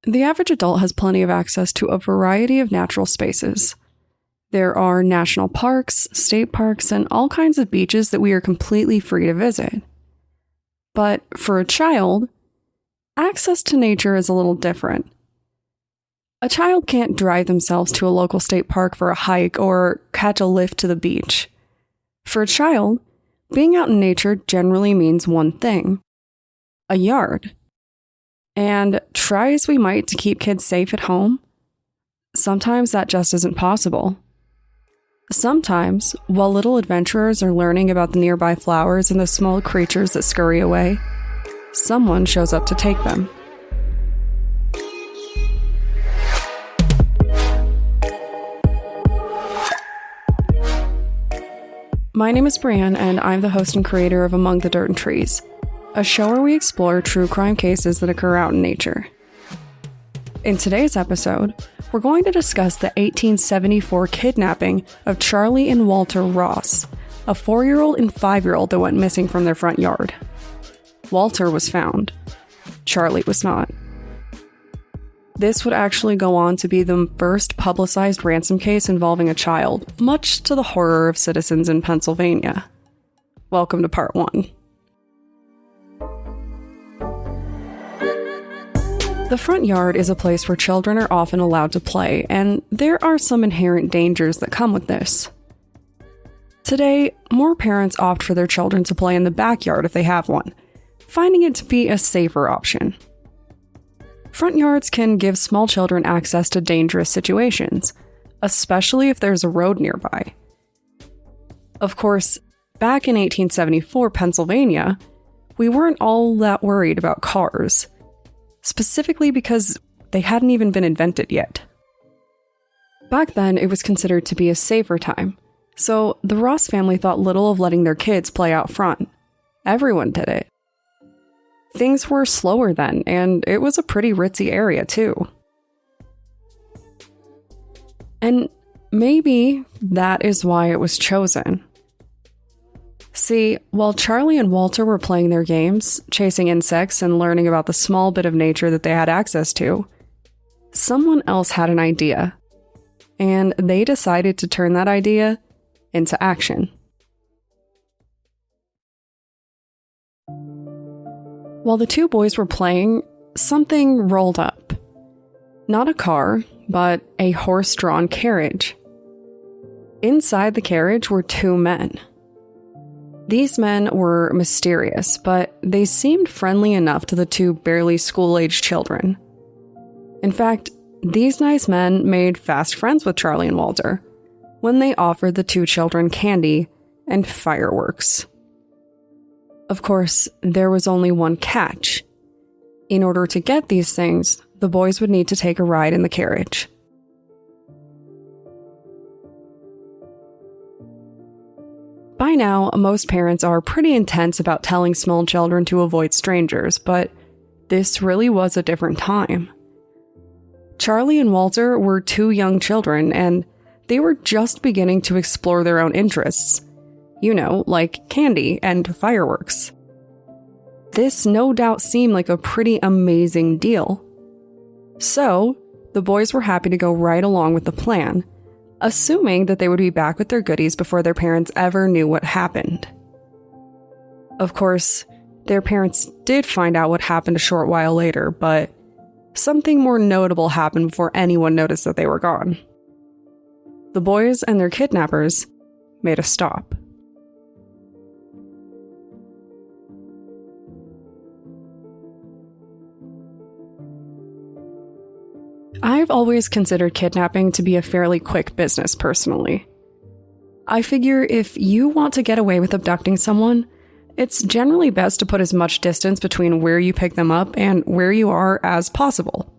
The average adult has plenty of access to a variety of natural spaces. There are national parks, state parks, and all kinds of beaches that we are completely free to visit. But for a child, access to nature is a little different. A child can't drive themselves to a local state park for a hike or catch a lift to the beach. For a child, being out in nature generally means one thing: a yard. And try as we might to keep kids safe at home, sometimes that just isn't possible. Sometimes, while little adventurers are learning about the nearby flowers and the small creatures that scurry away, someone shows up to take them. My name is Brianne, and I'm the host and creator of Among the Dirt and Trees, a show where we explore true crime cases that occur out in nature. In today's episode, we're going to discuss the 1874 kidnapping of Charley and Walter Ross, a 4-year-old and 5-year-old that went missing from their front yard. Walter was found. Charley was not. This would actually go on to be the first publicized ransom case involving a child, much to the horror of citizens in Pennsylvania. Welcome to part 1. The front yard is a place where children are often allowed to play, and there are some inherent dangers that come with this. Today, more parents opt for their children to play in the backyard if they have one, finding it to be a safer option. Front yards can give small children access to dangerous situations, especially if there's a road nearby. Of course, back in 1874 Pennsylvania, we weren't all that worried about cars, specifically because they hadn't even been invented yet. Back then, it was considered to be a safer time, so the Ross family thought little of letting their kids play out front. Everyone did it. Things were slower then, and it was a pretty ritzy area too. And maybe that is why it was chosen. See, while Charley and Walter were playing their games, chasing insects and learning about the small bit of nature that they had access to, someone else had an idea, and they decided to turn that idea into action. While the two boys were playing, something rolled up. Not a car, but a horse-drawn carriage. Inside the carriage were 2 men. These men were mysterious, but they seemed friendly enough to the 2 barely school-aged children. In fact, these nice men made fast friends with Charley and Walter when they offered the 2 children candy and fireworks. Of course, there was only one catch. In order to get these things, the boys would need to take a ride in the carriage. By now, most parents are pretty intense about telling small children to avoid strangers, but this really was a different time. Charley and Walter were 2 young children, and they were just beginning to explore their own interests. You know, like candy and fireworks. This no doubt seemed like a pretty amazing deal. So, the boys were happy to go right along with the plan, assuming that they would be back with their goodies before their parents ever knew what happened. Of course, their parents did find out what happened a short while later, but something more notable happened before anyone noticed that they were gone. The boys and their kidnappers made a stop. I've always considered kidnapping to be a fairly quick business, personally. I figure if you want to get away with abducting someone, it's generally best to put as much distance between where you pick them up and where you are as possible.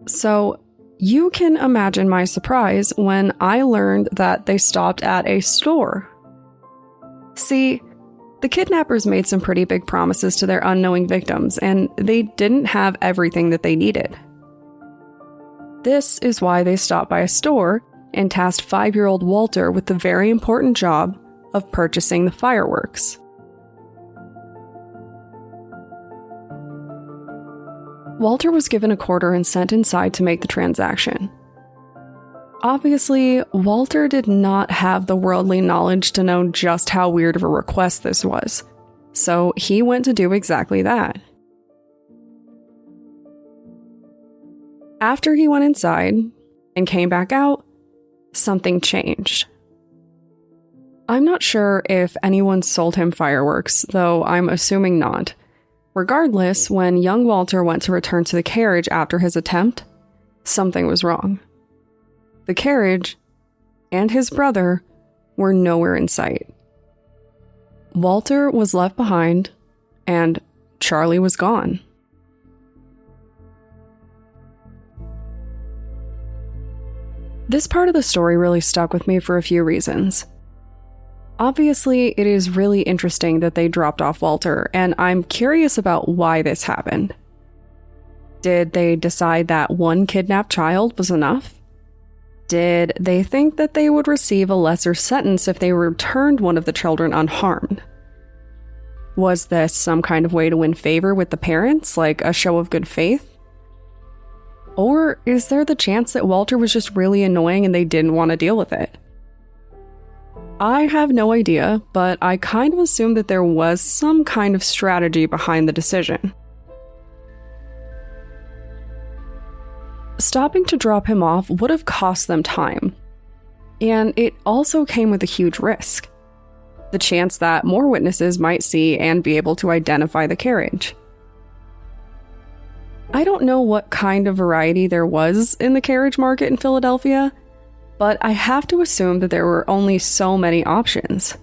So, you can imagine my surprise when I learned that they stopped at a store. See, the kidnappers made some pretty big promises to their unknowing victims, and they didn't have everything that they needed. This is why they stopped by a store and tasked 5-year-old Walter with the very important job of purchasing the fireworks. Walter was given a quarter and sent inside to make the transaction. Obviously, Walter did not have the worldly knowledge to know just how weird of a request this was, so he went to do exactly that. After he went inside and came back out, something changed. I'm not sure if anyone sold him fireworks, though I'm assuming not. Regardless, when young Walter went to return to the carriage after his attempt, something was wrong. The carriage and his brother were nowhere in sight. Walter was left behind, and Charley was gone. This part of the story really stuck with me for a few reasons. Obviously, it is really interesting that they dropped off Walter, and I'm curious about why this happened. Did they decide that one kidnapped child was enough? Did they think that they would receive a lesser sentence if they returned one of the children unharmed? Was this some kind of way to win favor with the parents, like a show of good faith? Or is there the chance that Walter was just really annoying and they didn't want to deal with it? I have no idea, but I kind of assumed that there was some kind of strategy behind the decision. Stopping to drop him off would have cost them time, and it also came with a huge risk. The chance that more witnesses might see and be able to identify the carriage. I don't know what kind of variety there was in the carriage market in Philadelphia, but I have to assume that there were only so many options.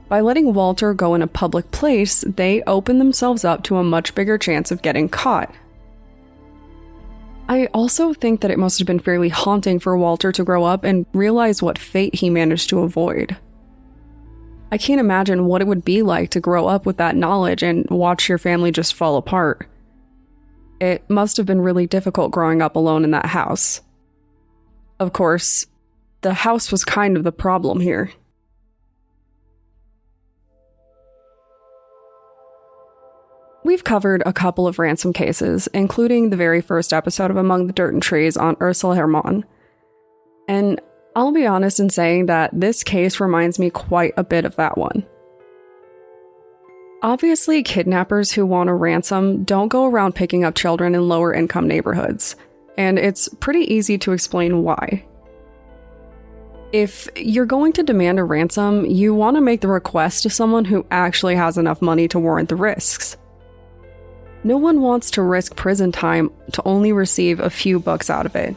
By letting Walter go in a public place, they opened themselves up to a much bigger chance of getting caught. I also think that it must have been fairly haunting for Walter to grow up and realize what fate he managed to avoid. I can't imagine what it would be like to grow up with that knowledge and watch your family just fall apart. It must have been really difficult growing up alone in that house. Of course, the house was kind of the problem here. We've covered a couple of ransom cases, including the very first episode of Among the Dirt and Trees on Ursula Herrmann. And I'll be honest in saying that this case reminds me quite a bit of that one. Obviously, kidnappers who want a ransom don't go around picking up children in lower income neighborhoods, and it's pretty easy to explain why. If you're going to demand a ransom, you want to make the request to someone who actually has enough money to warrant the risks. No one wants to risk prison time to only receive a few bucks out of it.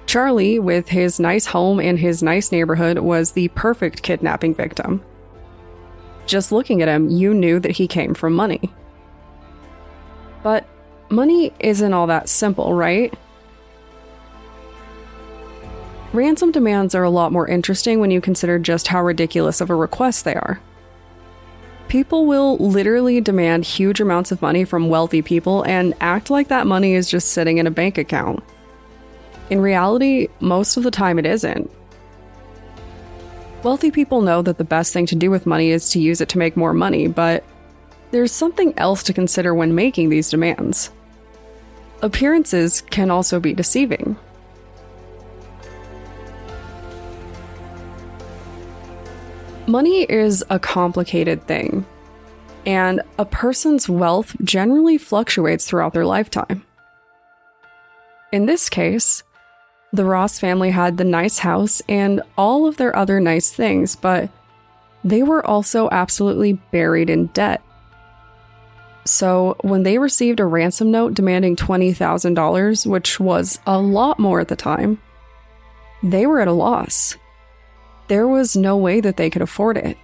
Charley, with his nice home and his nice neighborhood, was the perfect kidnapping victim. Just looking at him, you knew that he came from money. But money isn't all that simple, right? Ransom demands are a lot more interesting when you consider just how ridiculous of a request they are. People will literally demand huge amounts of money from wealthy people and act like that money is just sitting in a bank account. In reality, most of the time it isn't. Wealthy people know that the best thing to do with money is to use it to make more money, but there's something else to consider when making these demands. Appearances can also be deceiving. Money is a complicated thing, and a person's wealth generally fluctuates throughout their lifetime. In this case, the Ross family had the nice house and all of their other nice things, but they were also absolutely buried in debt. So when they received a ransom note demanding $20,000, which was a lot more at the time, they were at a loss. There was no way that they could afford it.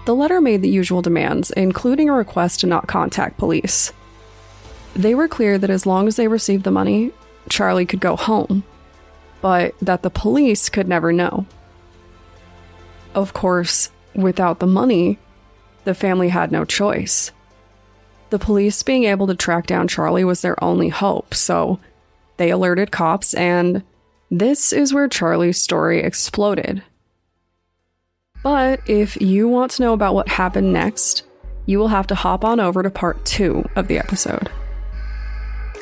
The letter made the usual demands, including a request to not contact police. They were clear that as long as they received the money, Charley could go home, but that the police could never know. Of course, without the money, the family had no choice. The police being able to track down Charley was their only hope, so they alerted cops, and this is where Charley's story exploded. But if you want to know about what happened next, you will have to hop on over to part 2 of the episode.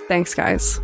Thanks, guys.